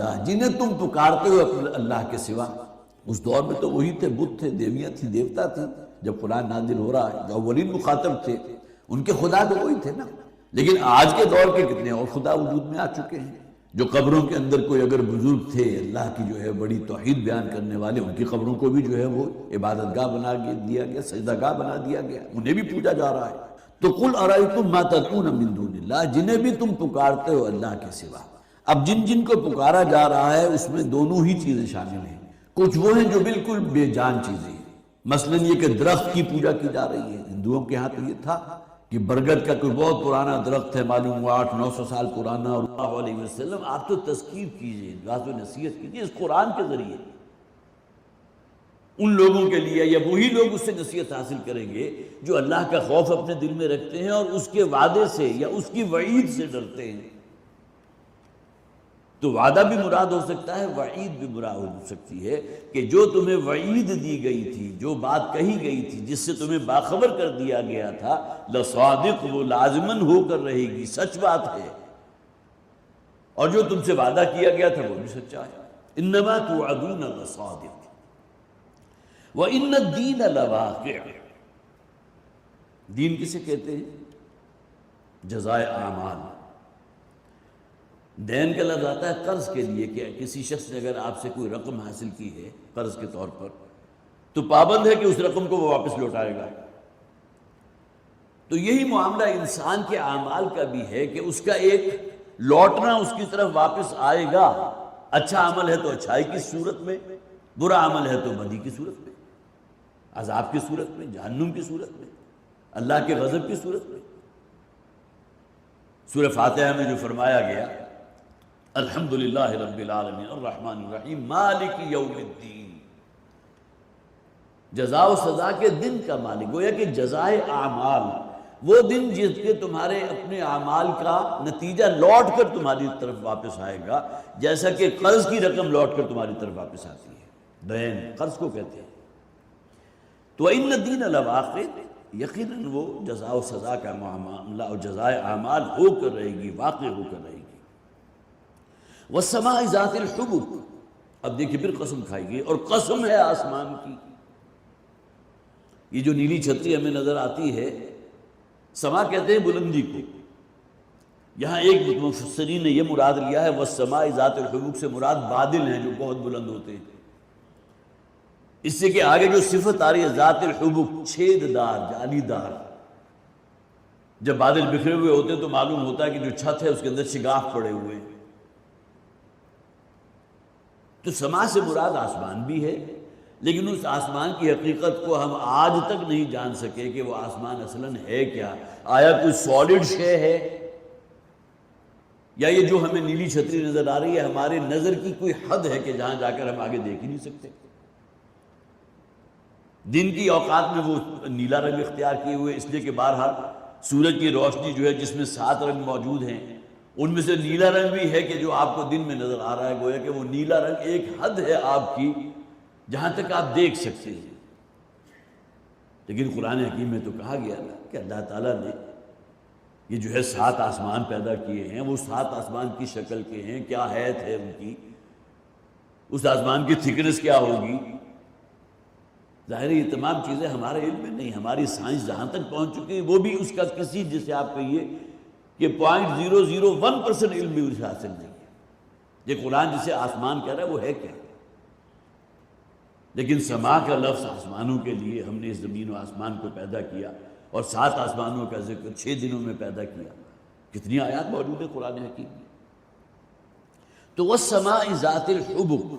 اللہ، جنہیں تم پکارتے ہو اپنے اللہ کے سوا۔ اس دور میں تو وہی تھے، بت تھے، دیویاں تھیں، دیوتا تھے۔ جب قرآن نازل ہو رہا ہے جو اولین مخاطب تھے ان کے خدا تو وہی تھے نا۔ لیکن آج کے دور کے کتنے اور خدا وجود میں آ چکے ہیں، جو قبروں کے اندر کوئی اگر بزرگ تھے اللہ کی جو ہے بڑی توحید بیان کرنے والے، ان کی قبروں کو بھی جو ہے وہ عبادت گاہ بنا دیا گیا، سجدہ گاہ بنا دیا گیا، انہیں بھی پوجا جا رہا ہے۔ تو قل ارأیتم ما تدعون من دون اللہ، جنہیں بھی تم پکارتے ہو اللہ کے سوا۔ اب جن جن کو پکارا جا رہا ہے اس میں دونوں ہی چیزیں شامل ہیں۔ کچھ وہ ہیں جو بالکل بے جان چیزیں ہیں، مثلا یہ کہ درخت کی پوجا کی جا رہی ہے۔ ہندوؤں کے ہاں تو یہ تھا کہ برگد کا کوئی بہت پرانا درخت ہے، معلوم ہوا 800-900 سال پرانا، اور اللہ علیہ وسلم آپ تو تذکیر کیجئے، واعظ و نصیحت کیجئے اس قرآن کے ذریعے ان لوگوں کے لیے، یا وہی لوگ اس سے نصیحت حاصل کریں گے جو اللہ کا خوف اپنے دل میں رکھتے ہیں اور اس کے وعدے سے یا اس کی وعید سے ڈرتے ہیں۔ تو وعدہ بھی مراد ہو سکتا ہے، وعید بھی مراد ہو سکتی ہے کہ جو تمہیں وعید دی گئی تھی، جو بات کہی گئی تھی، جس سے تمہیں باخبر کر دیا گیا تھا، لصادق، وہ لازماً ہو کر رہے گی، سچ بات ہے، اور جو تم سے وعدہ کیا گیا تھا وہ بھی سچا ہے۔ انما توعدون لصادق وان الدین لواقع۔ دین کسے کہتے ہیں؟ جزائے اعمال۔ دین کا لفظ آتا ہے قرض کے لیے، کہ کسی شخص نے اگر آپ سے کوئی رقم حاصل کی ہے قرض کے طور پر تو پابند ہے کہ اس رقم کو وہ واپس لوٹائے گا۔ تو یہی معاملہ انسان کے اعمال کا بھی ہے کہ اس کا ایک لوٹنا اس کی طرف واپس آئے گا۔ اچھا عمل ہے تو اچھائی کی صورت میں، برا عمل ہے تو بدی کی صورت میں، عذاب کی صورت میں، جہنم کی صورت میں، اللہ کے غضب کی صورت میں۔ سورہ فاتحہ میں جو فرمایا گیا الحمدللہ رب العالمین الرحمن الرحیم مالک یوم الدین، جزا و سزا کے دن کا مالک، گویا کہ جزائے اعمال، وہ دن جس کے تمہارے اپنے اعمال کا نتیجہ لوٹ کر تمہاری طرف واپس آئے گا، جیسا کہ قرض کی رقم لوٹ کر تمہاری طرف واپس آتی ہے۔ دین قرض کو کہتے ہیں۔ تو ان الدین لواقع، یقیناً وہ جزا و سزا کا معاملہ اور جزائے اعمال ہو کر رہے گی، واقع ہو کر رہے گی۔ والسماء ذات الحبک، اب دیکھیے پھر قسم کھائی گئی، اور قسم ہے آسمان کی۔ یہ جو نیلی چھتری ہمیں نظر آتی ہے، سما کہتے ہیں بلندی کو۔ یہاں ایک مفسرین نے یہ مراد لیا ہے والسماء ذات الحبک سے مراد بادل ہیں جو بہت بلند ہوتے ہیں، اس سے کہ آگے جو صفت آ رہی ہے ذات الحبک، چھید دار، جالی دار۔ جب بادل بکھرے ہوئے ہوتے ہیں تو معلوم ہوتا ہے کہ جو چھت ہے اس کے اندر شگاف پڑے ہوئے ہیں۔ تو سما سے مراد آسمان بھی ہے، لیکن اس آسمان کی حقیقت کو ہم آج تک نہیں جان سکے کہ وہ آسمان اصلاً ہے کیا۔ آیا کوئی سالڈ شے ہے، یا یہ جو ہمیں نیلی چھتری نظر آ رہی ہے ہمارے نظر کی کوئی حد ہے کہ جہاں جا کر ہم آگے دیکھ ہی نہیں سکتے۔ دن کی اوقات میں وہ نیلا رنگ اختیار کیے ہوئے، اس لیے کہ بہرحال سورج کی روشنی جو ہے جس میں 7 رنگ موجود ہیں، ان میں سے نیلا رنگ بھی ہے کہ جو آپ کو دن میں نظر آ رہا ہے، گویا کہ وہ نیلا رنگ ایک حد ہے آپ کی جہاں تک آپ دیکھ سکتے ہیں۔ لیکن قرآن حکیم میں تو کہا گیا نا کہ اللہ تعالیٰ نے یہ جو ہے 7 آسمان پیدا کیے ہیں، وہ 7 آسمان کی شکل کے ہیں، کیا حیت ہے ان کی، اس آسمان کی تھکنس کیا ہوگی۔ ظاہر یہ تمام چیزیں ہمارے علم میں نہیں، ہماری سائنس جہاں تک پہنچ چکی ہے وہ بھی اس کا کسی، جسے آپ کہیے کہ 0.001% علم بھی اسے حاصل نہیں ہے۔ یہ قرآن جسے آسمان کہہ رہا ہے وہ ہے کیا؟ لیکن سما کا لفظ آسمانوں کے لیے ہم نے اس زمین و آسمان کو پیدا کیا، اور 7 آسمانوں کا ذکر 6 دنوں میں پیدا کیا۔ کتنی آیات موجود ہے قرآن حکیم میں۔ تو والسماء ذات الحبک،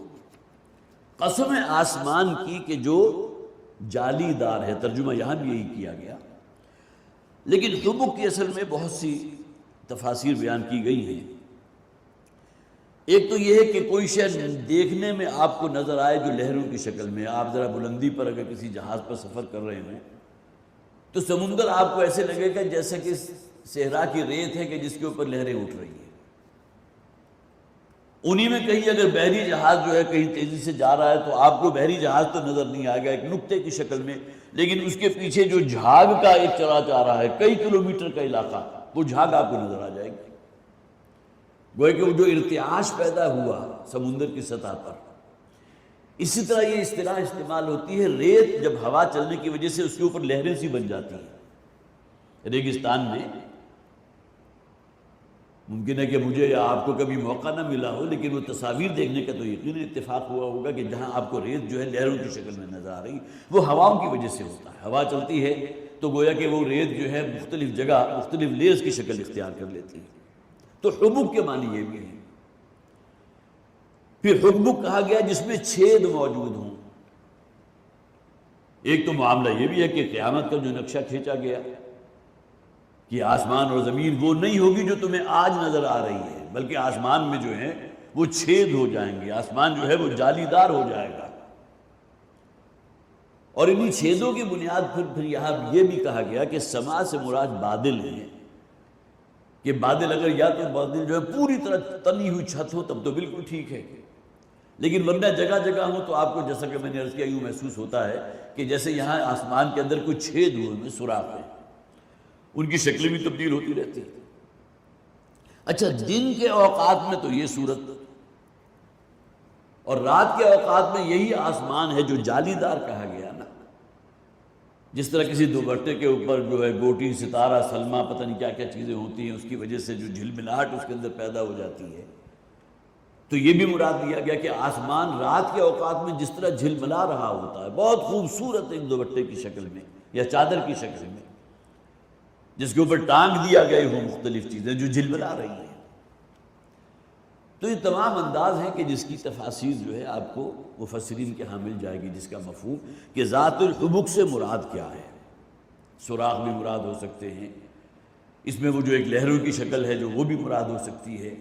قسم ہے آسمان کی کہ جو جالی دار ہے، ترجمہ یہاں بھی یہی کیا گیا، لیکن حبک کی اصل میں بہت سی تفاسیر بیان کی گئی ہیں۔ ایک تو یہ ہے کہ کوئی شے دیکھنے میں آپ کو نظر آئے جو لہروں کی شکل میں، آپ ذرا بلندی پر اگر کسی جہاز پر سفر کر رہے ہیں تو سمندر آپ کو ایسے لگے گا جیسے کہ صحرا کی ریت ہے کہ جس کے اوپر لہریں اٹھ رہی ہیں۔ انہی میں کہیں اگر بحری جہاز جو ہے کہیں تیزی سے جا رہا ہے تو آپ کو بحری جہاز تو نظر نہیں آئے گا ایک نقطے کی شکل میں، لیکن اس کے پیچھے جو جھاگ کا ایک چلا جا رہا ہے کئی کلومیٹر کا علاقہ، وہ جھاگ آپ کو نظر آ جائے گی۔ گویا کہ وہ جو ارتعاش پیدا ہوا سمندر کی سطح پر، اسی طرح یہ اصطلاح استعمال ہوتی ہے ریت جب ہوا چلنے کی وجہ سے اس کے اوپر لہریں سی بن جاتی ہیں ریگستان میں۔ ممکن ہے کہ مجھے یا آپ کو کبھی موقع نہ ملا ہو، لیکن وہ تصاویر دیکھنے کا تو یقیناً اتفاق ہوا ہوگا کہ جہاں آپ کو ریت جو ہے لہروں کی شکل میں نظر آ رہی، وہ ہواؤں کی وجہ سے ہوتا ہے۔ ہوا چلتی ہے تو گویا کہ وہ ریت جو ہے مختلف جگہ مختلف لیئرز کی شکل اختیار کر لیتی ہے۔ تو حبک کے معنی یہ بھی ہے۔ پھر حبک کہا گیا جس میں چھید موجود ہوں۔ ایک تو معاملہ یہ بھی ہے کہ قیامت کا جو نقشہ کھینچا گیا کہ آسمان اور زمین وہ نہیں ہوگی جو تمہیں آج نظر آ رہی ہے، بلکہ آسمان میں جو ہے وہ چھید ہو جائیں گے، آسمان جو ہے وہ جالی دار ہو جائے گا۔ اور انہی چھیدوں کی بنیاد پھر یہاں یہ بھی کہا گیا کہ سما سے مراد بادل ہیں، کہ بادل اگر یا تو بادل جو ہے پوری طرح تنی ہوئی چھت ہو تب تو بالکل ٹھیک ہے، لیکن ورنہ جگہ جگہ ہو تو آپ کو جیسا کہ میں نے عرض کیا یوں محسوس ہوتا ہے کہ جیسے یہاں آسمان کے اندر کوئی چھید ہوئے میں سوراخ ہے، ان کی شکلیں بھی تبدیل ہوتی رہتی ہیں۔ اچھا، دن کے اوقات میں تو یہ صورت، اور رات کے اوقات میں یہی آسمان ہے جو جالی دار کہا گیا نا، جس طرح کسی دوپٹے کے اوپر جو ہے گوٹی، ستارہ، سلمہ، پتہ نہیں کیا کیا چیزیں ہوتی ہیں، اس کی وجہ سے جو جھلملاہٹ اس کے اندر پیدا ہو جاتی ہے، تو یہ بھی مراد لیا گیا کہ آسمان رات کے اوقات میں جس طرح جھلملا رہا ہوتا ہے، بہت خوبصورت ایک دوپٹے کی شکل میں یا چادر کی شکل میں، جس کے اوپر ٹانگ دیا گئے ہوں مختلف چیزیں جو جھلملا رہی ہیں۔ تو یہ تمام انداز ہیں کہ جس کی تفاسیر جو ہے آپ کو مفسرین کے ہاں مل جائے گی، جس کا مفہوم کہ ذات الحبک سے مراد کیا ہے۔ سوراخ بھی مراد ہو سکتے ہیں، اس میں وہ جو ایک لہروں کی شکل ہے جو وہ بھی مراد ہو سکتی ہے۔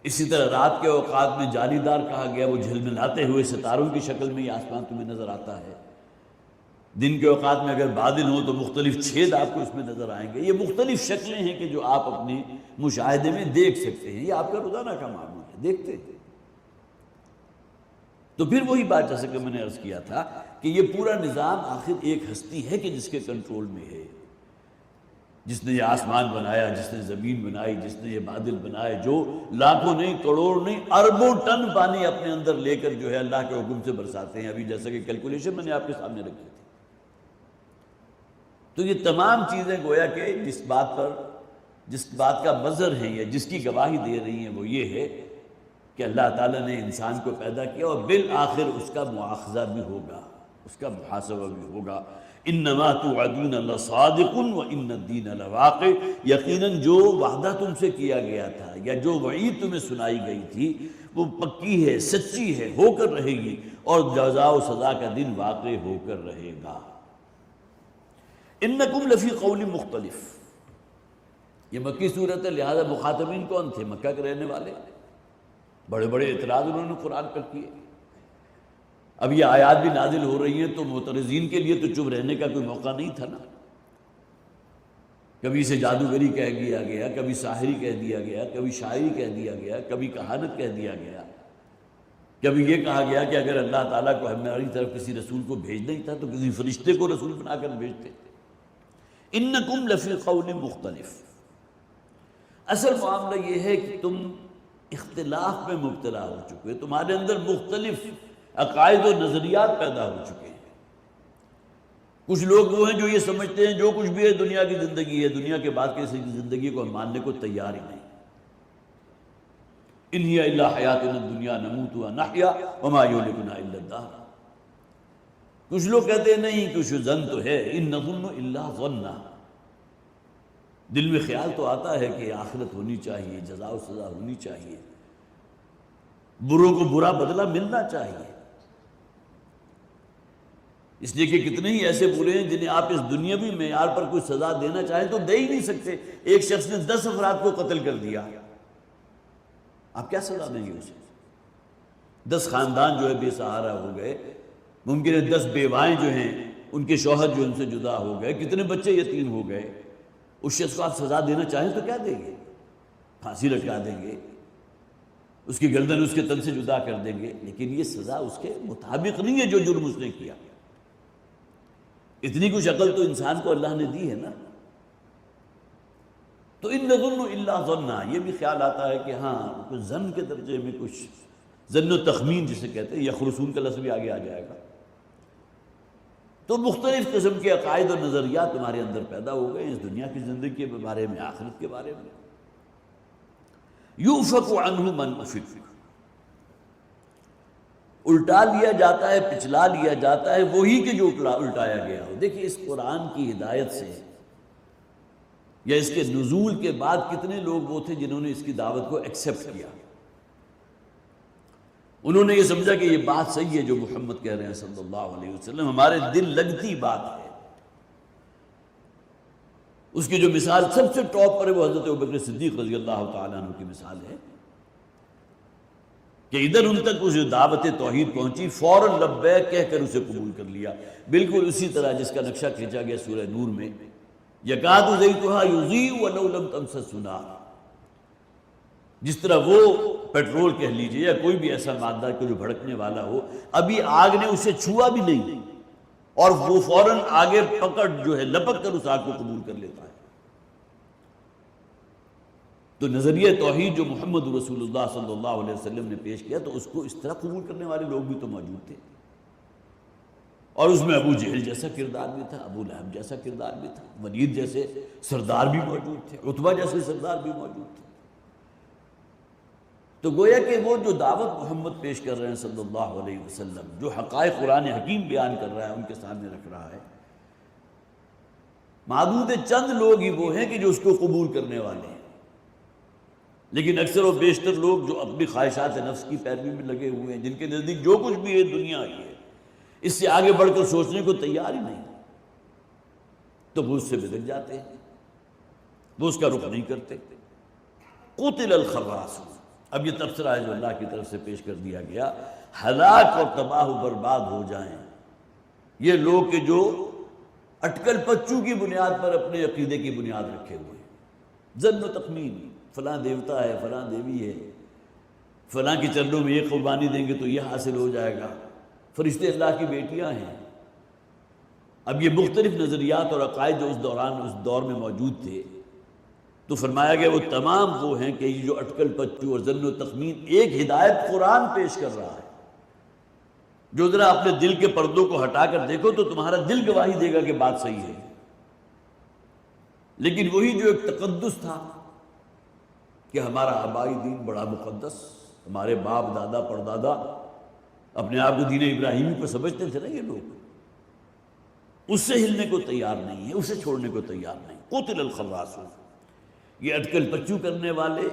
اسی طرح رات کے اوقات میں جالی دار کہا گیا، وہ جھلملاتے ہوئے ستاروں کی شکل میں یہ آسمان تمہیں نظر آتا ہے۔ دن کے اوقات میں اگر بادل ہوں تو مختلف چھید آپ کو اس میں نظر آئیں گے۔ یہ مختلف شکلیں ہیں کہ جو آپ اپنے مشاہدے میں دیکھ سکتے ہیں، یہ آپ کا روزانہ کا معمول ہے، دیکھتے ہیں۔ تو پھر وہی بات جیسے کہ میں نے عرض کیا تھا کہ یہ پورا نظام آخر ایک ہستی ہے کہ جس کے کنٹرول میں ہے، جس نے یہ آسمان بنایا، جس نے زمین بنائی، جس نے یہ بادل بنائے، جو لاکھوں نہیں، کروڑ نہیں، اربوں ٹن پانی اپنے اندر لے کر جو ہے اللہ کے حکم سے برساتے ہیں۔ ابھی جیسا کہ کیلکولیشن میں نے آپ کے سامنے رکھی تھی۔ تو یہ تمام چیزیں گویا کہ جس بات کا مظہر ہے یا جس کی گواہی دے رہی ہیں وہ یہ ہے کہ اللہ تعالیٰ نے انسان کو پیدا کیا اور بالآخر اس کا مواخذہ بھی ہوگا، اس کا محاسبہ بھی ہوگا۔ انما توعدون لصادق وان الدین لواقع، یقیناً جو وعدہ تم سے کیا گیا تھا یا جو وعید تمہیں سنائی گئی تھی وہ پکی ہے، سچی ہے، ہو کر رہے گی، اور جزا و سزا کا دن واقع ہو کر رہے گا۔ انکم لفی قول مختلف، یہ مکی صورت ہے، لہذا مخاطبین کون تھے؟ مکہ کے رہنے والے۔ بڑے بڑے اعتراض انہوں نے قرآن پر کیے۔ اب یہ آیات بھی نازل ہو رہی ہیں تو معترضین کے لیے تو چپ رہنے کا کوئی موقع نہیں تھا نا۔ کبھی اسے جادوگری کہہ دیا گیا، کبھی ساحری کہہ دیا گیا، کبھی شاعری کہہ دیا گیا، کبھی کہانت کہہ دیا گیا، کبھی یہ کہا گیا کہ اگر اللہ تعالیٰ کو ہماری طرف کسی رسول کو بھیجنا ہی تھا تو کسی فرشتے کو رسول بنا کر بھیجتے۔ انکم لفی قول مختلف، اصل معاملہ یہ ہے کہ تم اختلاف میں مبتلا ہو چکے، تمہارے اندر مختلف عقائد و نظریات پیدا ہو چکے ہیں۔ کچھ لوگ وہ ہیں جو یہ سمجھتے ہیں جو کچھ بھی ہے دنیا کی زندگی ہے، دنیا کے بعد کسی زندگی کو ہم ماننے کو تیار ہی نہیں۔ ان ہی الا حیاتنا الدنیا نموت ونحیا وما یہلکنا الا الدہر۔ کچھ لوگ کہتے ہیں نہیں، کچھ ظن تو ہے، ان نظن الا ظنا، دل میں خیال تو آتا ہے کہ آخرت ہونی چاہیے، جزا و سزا ہونی چاہیے، بروں کو برا بدلہ ملنا چاہیے۔ اس لیے کہ کتنے ہی ایسے برے ہیں جنہیں آپ اس دنیاوی معیار پر کوئی سزا دینا چاہیں تو دے ہی نہیں سکتے۔ ایک شخص نے 10 افراد کو قتل کر دیا، آپ کیا سزا دیں گے اسے؟ 10 خاندان جو ہے بے سہارا ہو گئے، ممکن ہے 10 بیوائیں جو ہیں ان کے شوہر جو ان سے جدا ہو گئے، کتنے بچے یتیم ہو گئے۔ اس شخص کو آپ سزا دینا چاہیں تو کیا دیں گے؟ پھانسی لٹکا دیں گے، اس کی گردن اس کے تن سے جدا کر دیں گے، لیکن یہ سزا اس کے مطابق نہیں ہے جو جرم اس نے کیا۔ اتنی کچھ عقل تو انسان کو اللہ نے دی ہے نا۔ تو ان نظن الا ظنا، یہ بھی خیال آتا ہے کہ ہاں کچھ ظن کے درجے میں، کچھ ظن و تخمین جسے کہتے ہیں، یخرسون کا لفظ بھی آگے آ جائے گا. تو مختلف قسم کے عقائد اور نظریات تمہارے اندر پیدا ہو گئے اس دنیا کی زندگی کے بارے میں، آخرت کے بارے میں. یؤفک عنہ من افک، الٹا لیا جاتا ہے، پچھلا لیا جاتا ہے وہی کہ جو الٹایا گیا ہو. دیکھیں اس قرآن کی ہدایت سے یا اس کے نزول کے بعد کتنے لوگ وہ تھے جنہوں نے اس کی دعوت کو ایکسیپٹ کیا. انہوں نے یہ سمجھا کہ یہ بات صحیح ہے جو محمد کہہ رہے ہیں صلی اللہ علیہ وسلم، ہمارے دل لگتی بات ہے. اس کی جو مثال سب سے ٹاپ پر ہے وہ حضرت ابوبکر صدیق رضی اللہ تعالیٰ عنہ کی مثال ہے کہ ادھر ان تک اس دعوت توحید پہنچی، فوراً لبیک کہہ کر اسے قبول کر لیا. بالکل اسی طرح جس کا نقشہ کھینچا گیا سورہ نور میں، یکاد زیتھا یضیء ولو لم تمسسہ نار. جس طرح وہ پیٹرول کہہ لیجئے یا کوئی بھی ایسا مادہ جو بھڑکنے والا ہو، ابھی آگ نے اسے چھوا بھی نہیں اور وہ فوراً آگے پکڑ جو ہے لپک کر اس آگ کو قبول کر لیتا ہے. تو نظریہ توحید جو محمد رسول اللہ صلی اللہ علیہ وسلم نے پیش کیا تو اس کو اس طرح قبول کرنے والے لوگ بھی تو موجود تھے، اور اس میں ابو جہل جیسا کردار بھی تھا، ابو لہب جیسا کردار بھی تھا، ولید جیسے سردار بھی موجود تھے، عتبہ جیسے سردار بھی موجود تھے. تو گویا کہ وہ جو دعوت محمد پیش کر رہے ہیں صلی اللہ علیہ وسلم، جو حقائق قرآن حکیم بیان کر رہا ہے، ان کے سامنے رکھ رہا ہے، معدود چند لوگ ہی وہ ہیں کہ جو اس کو قبول کرنے والے ہیں. لیکن اکثر و بیشتر لوگ جو اپنی خواہشات نفس کی پیروی میں لگے ہوئے ہیں، جن کے نزدیک جو کچھ بھی ہے دنیا ہی ہے، اس سے آگے بڑھ کر سوچنے کو تیار ہی نہیں، تو وہ اس سے بھٹک جاتے ہیں، وہ اس کا رخ نہیں کرتے. قتل الخراصون، اب یہ تبصرہ ہے جو اللہ کی طرف سے پیش کر دیا گیا، ہلاک اور تباہ و برباد ہو جائیں یہ لوگ کہ جو اٹکل پچو کی بنیاد پر اپنے عقیدے کی بنیاد رکھے ہوئے ہیں. ظن و تخمین، فلاں دیوتا ہے، فلاں دیوی ہے، فلاں کی چرنوں میں یہ قربانی دیں گے تو یہ حاصل ہو جائے گا، فرشتے اللہ کی بیٹیاں ہیں. اب یہ مختلف نظریات اور عقائد جو اس دور میں موجود تھے، تو فرمایا گیا وہ تمام وہ ہیں کہ یہ جو اٹکل پچو اور ظن و تخمین، ایک ہدایت قرآن پیش کر رہا ہے جو ذرا اپنے دل کے پردوں کو ہٹا کر دیکھو تو تمہارا دل گواہی دے گا کہ بات صحیح ہے. لیکن وہی جو ایک تقدس تھا کہ ہمارا آبائی دین بڑا مقدس، ہمارے باپ دادا پردادا اپنے آپ کو دین ابراہیمی پر سمجھتے تھے نا یہ لوگ، اس سے ہلنے کو تیار نہیں ہے، اسے چھوڑنے کو تیار نہیں. قتل الخراصون، یہ اٹکل پچو کرنے والے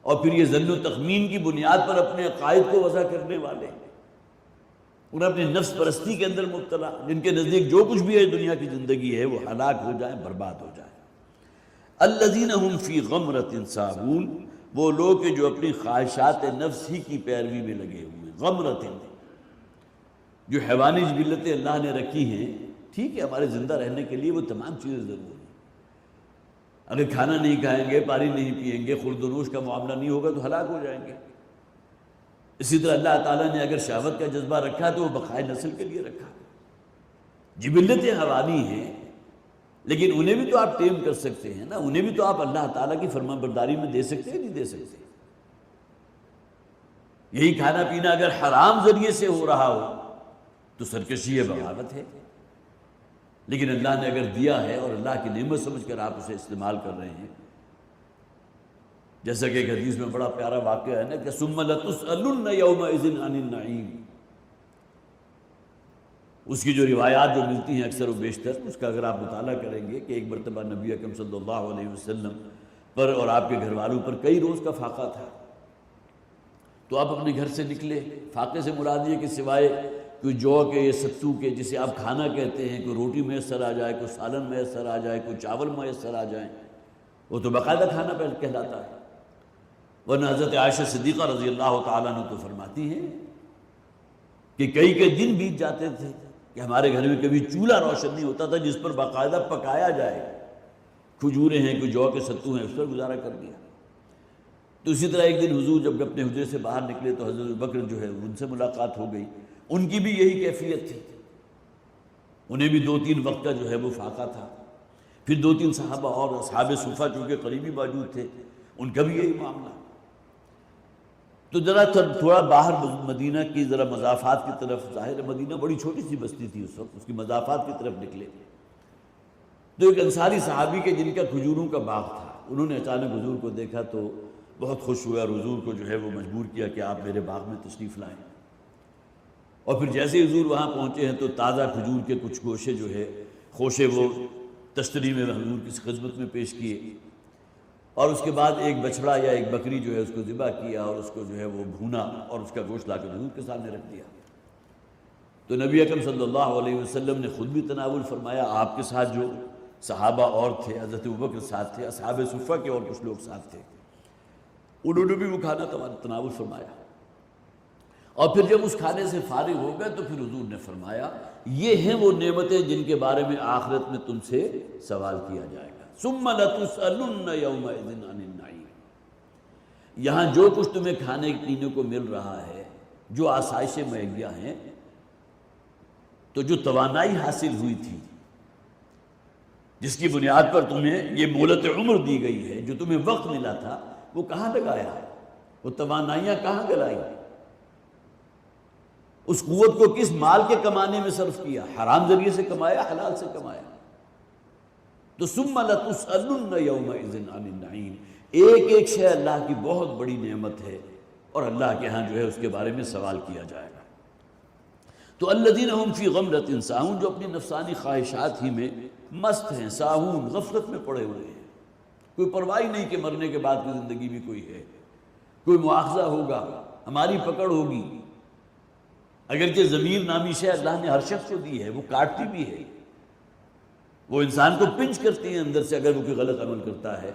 اور پھر یہ ظن و تخمین کی بنیاد پر اپنے عقائد کو وضع کرنے والے، انہیں اپنی نفس پرستی کے اندر مبتلا، جن کے نزدیک جو کچھ بھی ہے دنیا کی زندگی ہے وہ ہلاک ہو جائیں، برباد ہو جائیں. الذین هم فی غمرۃ ساہون، وہ لوگ کہ جو اپنی خواہشات نفس ہی کی پیروی میں لگے ہوئے. غمرۃ، جو حیوانی جبلتیں اللہ نے رکھی ہیں، ٹھیک ہے ہمارے زندہ رہنے کے لیے وہ تمام چیزیں ضروری ہیں. اگر کھانا نہیں کھائیں گے، پانی نہیں پیئیں گے، خورد و نوش کا معاملہ نہیں ہوگا تو ہلاک ہو جائیں گے. اسی طرح اللہ تعالیٰ نے اگر شہوت کا جذبہ رکھا تو وہ بقائے نسل کے لیے رکھا. جبلتیں حیوانی ہیں لیکن انہیں بھی تو آپ ٹیم کر سکتے ہیں نا، انہیں بھی تو آپ اللہ تعالیٰ کی فرمان برداری میں دے سکتے ہیں، نہیں دے سکتے. یہی کھانا پینا اگر حرام ذریعے سے ہو رہا ہو تو سرکشی ہے، بغاوت ہے. لیکن اللہ نے اگر دیا ہے اور اللہ کی نعمت سمجھ کر آپ اسے استعمال کر رہے ہیں، جیسا کہ ایک حدیث میں بڑا پیارا واقعہ ہے نا کہ ثم لتسألن یومئذ عن النعیم، اس کی جو روایات جو ملتی ہیں اکثر و بیشتر، اس کا اگر آپ مطالعہ کریں گے کہ ایک مرتبہ نبی اکرم صلی اللہ علیہ وسلم پر اور آپ کے گھر والوں پر کئی روز کا فاقہ تھا، تو آپ اپنے گھر سے نکلے. فاقے سے مراد یہ کہ سوائے کوئی جو کے یا ستو کے جسے آپ کھانا کہتے ہیں، کوئی روٹی میسر آ جائے، کوئی سالن میسر آ جائے، کوئی چاول میسر آ جائیں، وہ تو باقاعدہ کھانا کہلاتا ہے. ورنہ حضرت عائشہ صدیقہ رضی اللہ تعالیٰ عنہ تو فرماتی ہیں کہ کئی دن بیت جاتے تھے کہ ہمارے گھر میں کبھی چولہا روشن نہیں ہوتا تھا جس پر باقاعدہ پکایا جائے. کھجوریں ہیں، کوئی جو کے ستو ہیں، اس پر گزارا کر دیا. تو اسی طرح ایک دن حضور جب اپنے حجرے سے باہر نکلے تو حضرت بکر جو ہے ان سے ملاقات ہو گئی. ان کی بھی یہی کیفیت تھی، انہیں بھی 2-3 وقت کا جو ہے وہ فاقہ تھا. پھر 2-3 صحابہ اور اصحاب صفہ چونکہ قریبی موجود تھے، ان کا بھی یہی معاملہ۔ تو ذرا تھوڑا باہر مدینہ کی ذرا مضافات کی طرف، ظاہر مدینہ بڑی چھوٹی سی بستی تھی اس وقت، اس کی مضافات کی طرف نکلے تو ایک انصاری صحابی کے جن کا کھجوروں کا باغ تھا، انہوں نے اچانک حضور کو دیکھا تو بہت خوش ہوئے اور حضور کو جو ہے وہ مجبور کیا کہ آپ میرے باغ میں تشریف لائیں۔ اور پھر جیسے حضور وہاں پہنچے ہیں تو تازہ کھجور کے کچھ گوشے جو ہے خوشے وہ تشتری میں حضور کی خدمت میں پیش کیے، اور اس کے بعد ایک بچڑا یا ایک بکری جو ہے اس کو ذبح کیا اور اس کو جو ہے وہ بھونا اور اس کا گوشت لا کے حضور کے سامنے رکھ دیا۔ تو نبی اکرم صلی اللہ علیہ وسلم نے خود بھی تناول فرمایا، آپ کے ساتھ جو صحابہ اور تھے، حضرت ابوبکر ساتھ تھے، اصحاب صفہ کے اور کچھ لوگ ساتھ تھے، انہوں نے بھی وہ کھانا تناول فرمایا۔ اور پھر جب اس کھانے سے فارغ ہو گئے تو پھر حضور نے فرمایا، یہ ہیں وہ نعمتیں جن کے بارے میں آخرت میں تم سے سوال کیا جائے گا۔ ثم لتسألن یومئذ عن النعیم۔ یہاں جو کچھ تمہیں کھانے پینے کو مل رہا ہے، جو آسائشیں مہیا ہیں، تو جو توانائی حاصل ہوئی تھی، جس کی بنیاد پر تمہیں یہ مہلت عمر دی گئی ہے، جو تمہیں وقت ملا تھا، وہ کہاں لگایا ہے؟ وہ توانائیاں کہاں گلائی؟ اس قوت کو کس مال کے کمانے میں صرف کیا؟ حرام ذریعے سے کمایا، حلال سے کمایا؟ تو ثم لتسألن یومئذ عن النعیم، ایک ایک شے اللہ کی بہت بڑی نعمت ہے اور اللہ کے ہاں جو ہے اس کے بارے میں سوال کیا جائے گا۔ تو الذین هم فی غمرۃ ساہون، جو اپنی نفسانی خواہشات ہی میں مست ہیں، ساہون، غفلت میں پڑے ہوئے ہیں، کوئی پرواہ نہیں کہ مرنے کے بعد کی زندگی بھی کوئی ہے، کوئی مواخذہ ہوگا، ہماری پکڑ ہوگی۔ اگرچہ ضمیر نامی شے اللہ نے ہر شخص کو دی ہے، وہ کاٹتی بھی ہے، وہ انسان کو پنچ کرتی ہے اندر سے اگر وہ کوئی غلط عمل کرتا ہے،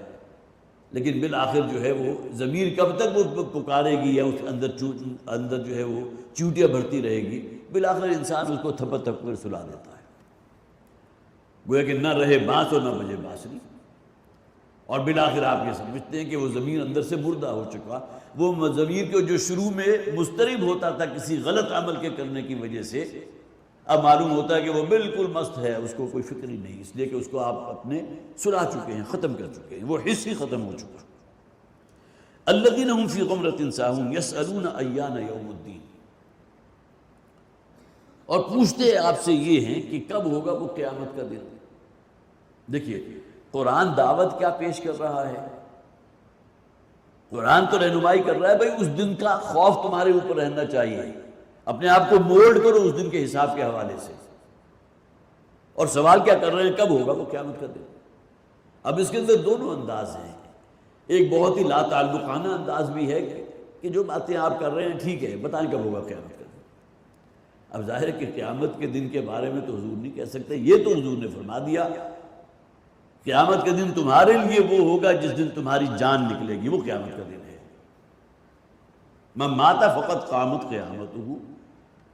لیکن بالآخر جو ہے وہ ضمیر کب تک وہ پکارے گی یا اس اندر جو ہے وہ چوٹیاں بھرتی رہے گی؟ بالآخر انسان اس کو تھپک تھپک کر سلا دیتا ہے، گویا کہ نہ رہے بانس اور نہ بجے بانسری۔ اور بالآخر آپ یہ سمجھتے ہیں کہ وہ ضمیر اندر سے مردہ ہو چکا، وہ ضمیر کو جو شروع میں مضطرب ہوتا تھا کسی غلط عمل کے کرنے کی وجہ سے، اب معلوم ہوتا ہے کہ وہ بالکل مست ہے، اس کو کوئی فکر ہی نہیں، اس لیے کہ اس کو آپ اپنے سلا چکے ہیں، ختم کر چکے ہیں، وہ حس ہی ختم ہو چکا۔ الذین هم فی غمرۃ ساہون یسألون ایان یوم الدین، اور پوچھتے آپ سے یہ ہیں کہ کب ہوگا وہ قیامت کا دن۔ دیکھیے قرآن دعوت کیا پیش کر رہا ہے؟ قرآن تو رہنمائی کر رہا ہے بھائی اس دن کا خوف تمہارے اوپر رہنا چاہیے، اپنے آپ کو مولڈ کرو اس دن کے حساب کے حوالے سے۔ اور سوال کیا کر رہے ہیں؟ کب ہوگا وہ قیامت کا دن؟ اب اس کے اندر دونوں انداز ہیں، ایک بہت ہی لا تعلقانہ انداز بھی ہے کہ جو باتیں آپ کر رہے ہیں ٹھیک ہے، بتائیں کب ہوگا قیامت کا دن۔ اب ظاہر ہے کہ قیامت کے دن کے بارے میں تو حضور نہیں کہہ سکتے، یہ تو حضور نے فرما دیا قیامت کا دن تمہارے لیے وہ ہوگا جس دن تمہاری جان نکلے گی، وہ قیامت کا دن ہے۔ من مات فقط قامت قیامتہ،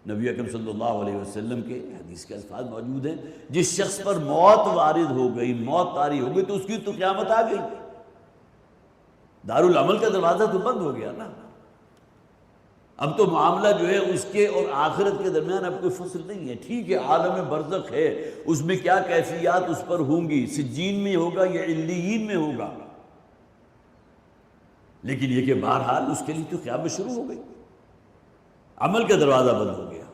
نبی اکرم صلی اللہ علیہ وسلم کے حدیث کے الفاظ موجود ہیں، جس شخص پر موت وارد ہو گئی، موت طاری ہو گئی تو اس کی تو قیامت آ گئی، دارالعمل کا دروازہ تو بند ہو گیا نا۔ اب تو معاملہ جو ہے اس کے اور آخرت کے درمیان اب کوئی فصل نہیں ہے، ٹھیک ہے عالم برزخ ہے، اس میں کیا کیفیات اس پر ہوں گی، سجین میں ہوگا یا علیین میں ہوگا، لیکن یہ کہ بہرحال اس کے لیے تو قیامت شروع ہو گئی، عمل کا دروازہ بند ہو گیا۔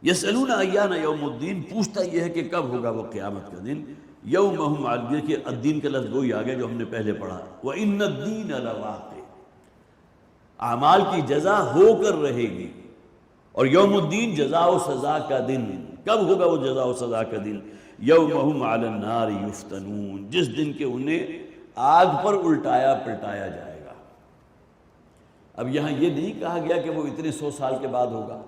یسألون ایان یوم الدین، پوچھتا یہ ہے کہ کب ہوگا وہ قیامت کا دن۔ یومہم علی، کہ الدین کا لفظ وہی آگیا جو ہم نے پہلے پڑھا، وَإِنَّ الدِّینَ لَوَاقِعٌ، اعمال کی جزا ہو کر رہے گی، اور یوم الدین جزا و سزا کا دن، کب ہوگا وہ جزا و سزا کا دن؟ یومہم علی النار یفتنون، جس دن کہ انہیں آگ پر الٹایا پلٹایا جائے گا۔ اب یہاں یہ نہیں کہا گیا کہ وہ اتنے 100 سال کے بعد ہوگا،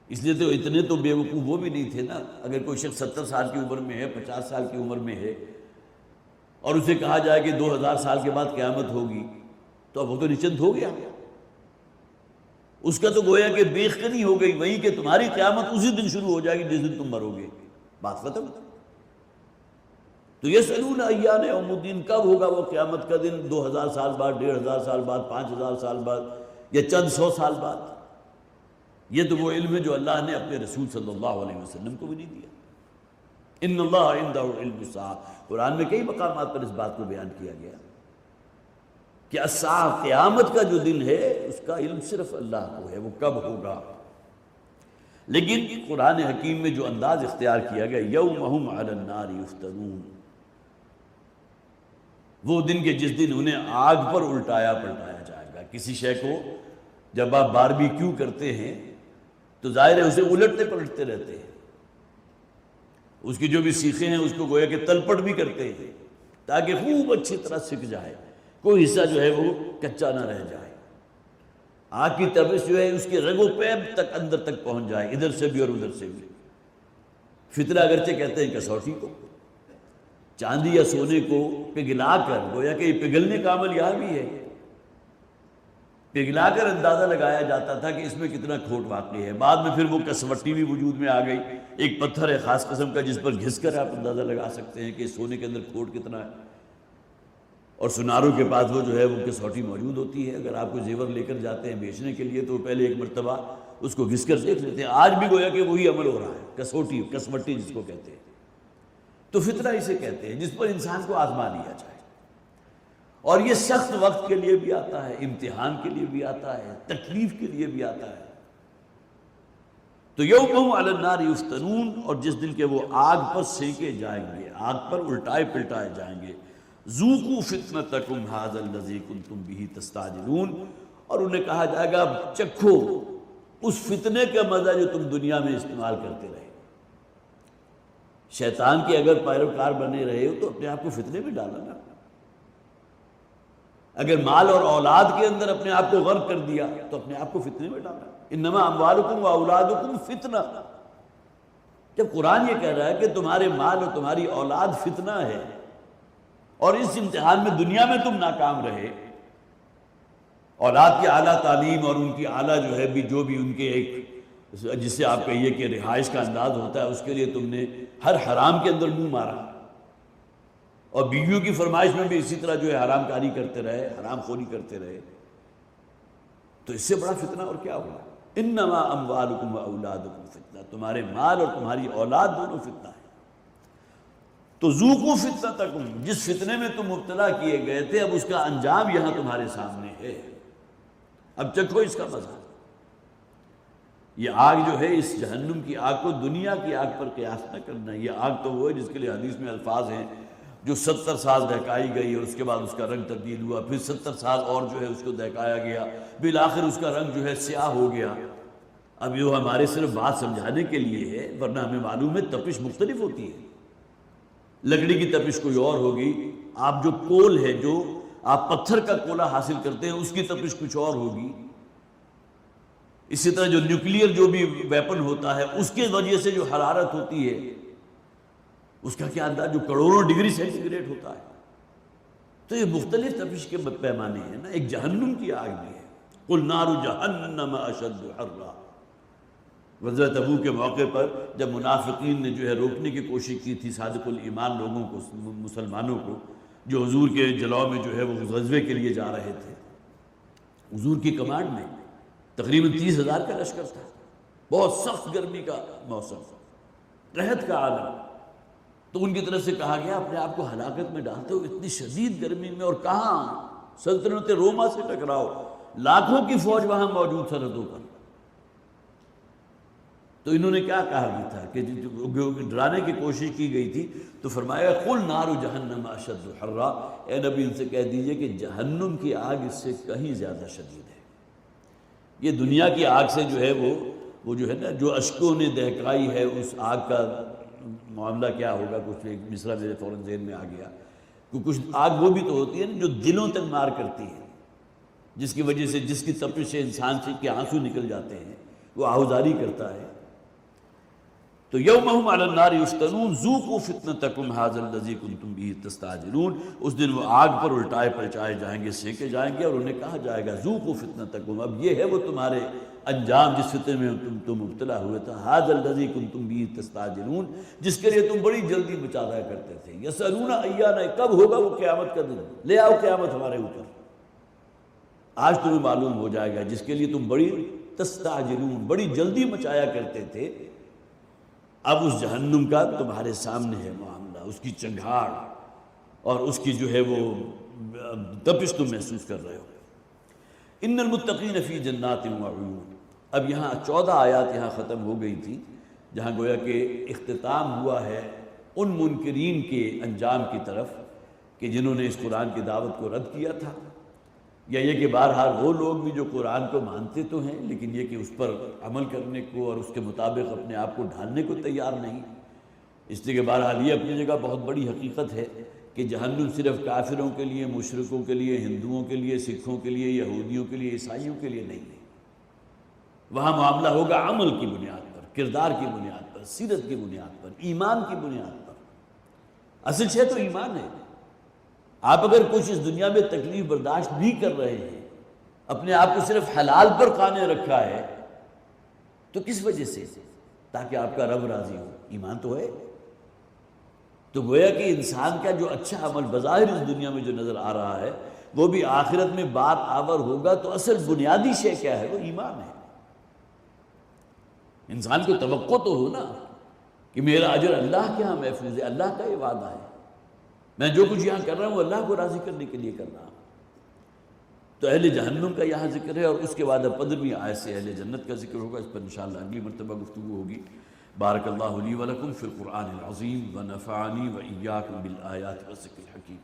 اس لیے تو اتنے تو بے وقوف وہ بھی نہیں تھے نا۔ اگر کوئی شخص 70 سال کی عمر میں ہے، 50 سال کی عمر میں ہے، اور اسے کہا جائے کہ 2000 سال کے بعد قیامت ہوگی، تو اب وہ تو نشچنت ہو گیا، اس کا تو گویا کہ بیخبری ہو گئی وہی کہ تمہاری قیامت اسی دن شروع ہو جائے گی جس دن تم مرو گے، بات ختم۔ تو یسألون ایان یوم الدین، کب ہوگا وہ قیامت کا دن؟ 2000 سال بعد، 1500 سال بعد، 5000 سال بعد، یا چند 100 سال بعد؟ یہ تو وہ علم ہے جو اللہ نے اپنے رسول صلی اللہ علیہ وسلم کو بھی نہیں دیا۔ ان اللہ عنده علم الساعہ، قرآن میں کئی مقامات پر اس بات کو بیان کیا گیا کہ الساعہ، قیامت کا جو دن ہے اس کا علم صرف اللہ کو ہے، وہ کب ہوگا۔ لیکن قرآن حکیم میں جو انداز اختیار کیا گیا، یوم ہم علی النار یفتنون، وہ دن کے جس دن انہیں آگ پر الٹایا پلٹایا جائے گا۔ کسی شے کو جب آپ باربیکیو کرتے ہیں تو ظاہر ہے اسے الٹتے پلٹتے رہتے ہیں، اس کی جو بھی سیخیں ہیں اس کو گویا کہ تلپٹ بھی کرتے ہیں تاکہ خوب اچھی طرح سک جائے، کوئی حصہ جو ہے وہ کچا نہ رہ جائے، آگ کی تپش جو ہے اس کے رگ و پیب تک اندر تک پہنچ جائے، ادھر سے بھی اور ادھر سے بھی۔ فتنہ اگرچہ کہتے ہیں کسوٹی کو، چاندی یا سونے کو پگھلا کر، گویا کہ یہ پگھلنے کا عمل یہاں بھی ہے، پگھلا کر اندازہ لگایا جاتا تھا کہ اس میں کتنا کھوٹ واقع ہے۔ بعد میں پھر وہ کسوٹی بھی وجود میں آ گئی، ایک پتھر ہے خاص قسم کا جس پر گھس کر آپ اندازہ لگا سکتے ہیں کہ سونے کے اندر کھوٹ کتنا ہے، اور سناروں کے پاس وہ جو ہے وہ کسوٹی موجود ہوتی ہے۔ اگر آپ کو زیور لے کر جاتے ہیں بیچنے کے لیے تو پہلے ایک مرتبہ اس کو گھس کر دیکھ لیتے ہیں۔ آج بھی گویا کہ وہی عمل ہو رہا ہے، کسوٹی، کسوٹی جس کو کہتے ہیں۔ تو فتنہ اسے کہتے ہیں جس پر انسان کو آزما لیا جائے، اور یہ سخت وقت کے لیے بھی آتا ہے، امتحان کے لیے بھی آتا ہے، تکلیف کے لیے بھی آتا ہے۔ تو یوم علی النار یفتنون، اور جس دن کے وہ آگ پر سینکے جائیں گے، آگ پر الٹائے پلٹائے جائیں گے۔ ذوقوا فتنتکم ھذا الذی کنتم بہ تستعجلون، اور انہیں کہا جائے گا چکھو اس فتنے کا مزہ جو تم دنیا میں استعمال کرتے رہے۔ شیطان کے اگر پیروکار بنے رہے ہو تو اپنے آپ کو فتنے میں ڈالا نا، اگر مال اور اولاد کے اندر اپنے آپ کو غرق کر دیا تو اپنے آپ کو فتنے میں ڈالا۔ انما اموالکم و اولادکم فتنہ، جب قرآن یہ کہہ رہا ہے کہ تمہارے مال اور تمہاری اولاد فتنہ ہے، اور اس امتحان میں دنیا میں تم ناکام رہے، اولاد کی اعلیٰ تعلیم اور ان کی اعلیٰ جو ہے بھی جو بھی ان کے ایک جس سے آپ کہیے کہ رہائش کا انداز ہوتا ہے، اس کے لیے تم نے ہر حرام کے اندر منہ مارا، اور بیویوں کی فرمائش میں بھی اسی طرح جو ہے حرام کاری کرتے رہے، حرام خوری کرتے رہے، تو اس سے بڑا فتنہ اور کیا ہوا؟ انما اموالکم و اولادکم فتنہ، تمہارے مال اور تمہاری اولاد دونوں فتنہ ہے۔ تو ذوقوا فتنتکم، جس فتنے میں تم مبتلا کیے گئے تھے اب اس کا انجام یہاں تمہارے سامنے ہے، اب چکھو اس کا مزہ۔ یہ آگ جو ہے، اس جہنم کی آگ کو دنیا کی آگ پر قیاس نہ کرنا۔ یہ آگ تو وہ ہے جس کے لیے حدیث میں الفاظ ہیں جو 70 سال دہکائی گئی اور اس کے بعد اس کا رنگ تبدیل ہوا، پھر 70 سال اور جو ہے اس کو دہکایا گیا، بالآخر اس کا رنگ جو ہے سیاہ ہو گیا۔ اب یہ ہمارے صرف بات سمجھانے کے لیے ہے، ورنہ ہمیں معلوم ہے تپش مختلف ہوتی ہے۔ لکڑی کی تپش کوئی اور ہوگی، آپ جو کول ہے، جو آپ پتھر کا کولا حاصل کرتے ہیں اس کی تپش کچھ اور ہوگی۔ اسی طرح جو نیوکلیئر جو بھی ویپن ہوتا ہے اس کے وجہ سے جو حرارت ہوتی ہے اس کا کیا انداز، جو کروڑوں ڈگری سینٹی گریڈ ہوتا ہے۔ تو یہ مختلف تپش کے پیمانے ہیں نا، ایک جہنم کی آگ بھی ہے۔ قُلْ نَارُ جَهَنَّمَ أَشَدُّ حَرًّا، غزوہ تبوک کے موقع پر جب منافقین نے جو ہے روکنے کی کوشش کی تھی صادق الایمان لوگوں کو، مسلمانوں کو، جو حضور کے جلوہ میں جو ہے وہ غزوے کے لیے جا رہے تھے، حضور کی کمانڈ میں تقریباً 30,000 کا لشکر تھا، بہت سخت گرمی کا موسم، قحط کا عالم، تو ان کی طرف سے کہا گیا اپنے آپ کو ہلاکت میں ڈالتے ہو اتنی شدید گرمی میں، اور کہاں سلطنت روما سے ٹکراؤ، لاکھوں کی فوج وہاں موجود سرحدوں پر۔ تو انہوں نے کیا کہا بھی تھا کہ ڈرانے کی کوشش کی گئی تھی، تو فرمایا قُلْ نَارُ جَهَنَّمَ أَشَدُّ حَرًّا، اے نبی ان سے کہہ دیجئے کہ جہنم کی آگ اس سے کہیں زیادہ شدید ہے۔ یہ دنیا کی آگ سے جو ہے وہ جو ہے نا، جو اشکوں نے دہکائی ہے، اس آگ کا معاملہ کیا ہوگا، کچھ ایک مصرع میرے فوراً ذہن میں آ گیا کہ کچھ آگ وہ بھی تو ہوتی ہے نا جو دلوں تک مار کرتی ہے، جس کی وجہ سے جس کی تپش سے انسان کے آنسو نکل جاتے ہیں، وہ آہوزاری کرتا ہے۔ تو یومہم علی النار یفتنون ذوقوا فتنتکم ھذا الذی کنتم بہ تستعجلون، اس دن وہ آگ پر الٹائے پلٹائے جائیں گے، سینکے جائیں گے، اور انہیں کہا جائے گا ذوقوا فتنتکم، اب یہ ہے وہ تمہارے انجام جس فتنے میں تم مبتلا ہوئے تھا، ھذا الذی کنتم بہ تستعجلون، جس کے لیے تم بڑی جلدی مچا رہا کرتے تھے۔ یسألون ایان، کب ہوگا وہ قیامت کا دن، لے آؤ قیامت ہمارے اوپر، آج تمہیں معلوم ہو جائے گا، جس کے لیے تم بڑی تستعجلون، بڑی جلدی مچایا کرتے تھے، اب اس جہنم کا تمہارے سامنے ہے معاملہ، اس کی چنگھاڑ اور اس کی جو ہے وہ تپش تم محسوس کر رہے ہو۔ ان المتقین فی جنات وعیون۔ اب یہاں 14 آیات یہاں ختم ہو گئی تھی، جہاں گویا کہ اختتام ہوا ہے ان منکرین کے انجام کی طرف کہ جنہوں نے اس قرآن کی دعوت کو رد کیا تھا، یا یہ کہ بہرحال وہ لوگ بھی جو قرآن کو مانتے تو ہیں لیکن یہ کہ اس پر عمل کرنے کو اور اس کے مطابق اپنے آپ کو ڈھالنے کو تیار نہیں۔ اس لیے کہ بہرحال یہ اپنی جگہ بہت بڑی حقیقت ہے کہ جہنم صرف کافروں کے لیے، مشرکوں کے لیے، ہندوؤں کے لیے، سکھوں کے لیے، یہودیوں کے لیے، عیسائیوں کے لیے نہیں ہے۔ وہاں معاملہ ہوگا عمل کی بنیاد پر، کردار کی بنیاد پر، سیرت کی بنیاد پر، ایمان کی بنیاد پر۔ اصل شے تو ایمان ہے۔ آپ اگر کچھ اس دنیا میں تکلیف برداشت بھی کر رہے ہیں، اپنے آپ کو صرف حلال پر قانے رکھا ہے، تو کس وجہ سے؟ تاکہ آپ کا رب راضی ہو۔ ایمان تو ہے۔ تو گویا کہ انسان کا جو اچھا عمل بظاہر اس دنیا میں جو نظر آ رہا ہے وہ بھی آخرت میں بار آور ہوگا، تو اصل بنیادی شے کیا ہے؟ وہ ایمان ہے۔ انسان کو توقع تو ہو نا کہ میرا اجر اللہ کے ہاں محفوظ ہے، اللہ کا یہ وعدہ ہے، میں جو کچھ یہاں کر رہا ہوں وہ اللہ کو راضی کرنے کے لیے کر رہا ہوں۔ تو اہل جہنم کا یہاں ذکر ہے، اور اس کے بعد 15ویں آیت سے اہل جنت کا ذکر ہوگا۔ اس پر انشاءاللہ اگلی مرتبہ گفتگو ہوگی۔ بارک اللہ لی ولکم فی القرآن العظیم ونفعنی وإیاکم بالآیات والذکر الحکیم۔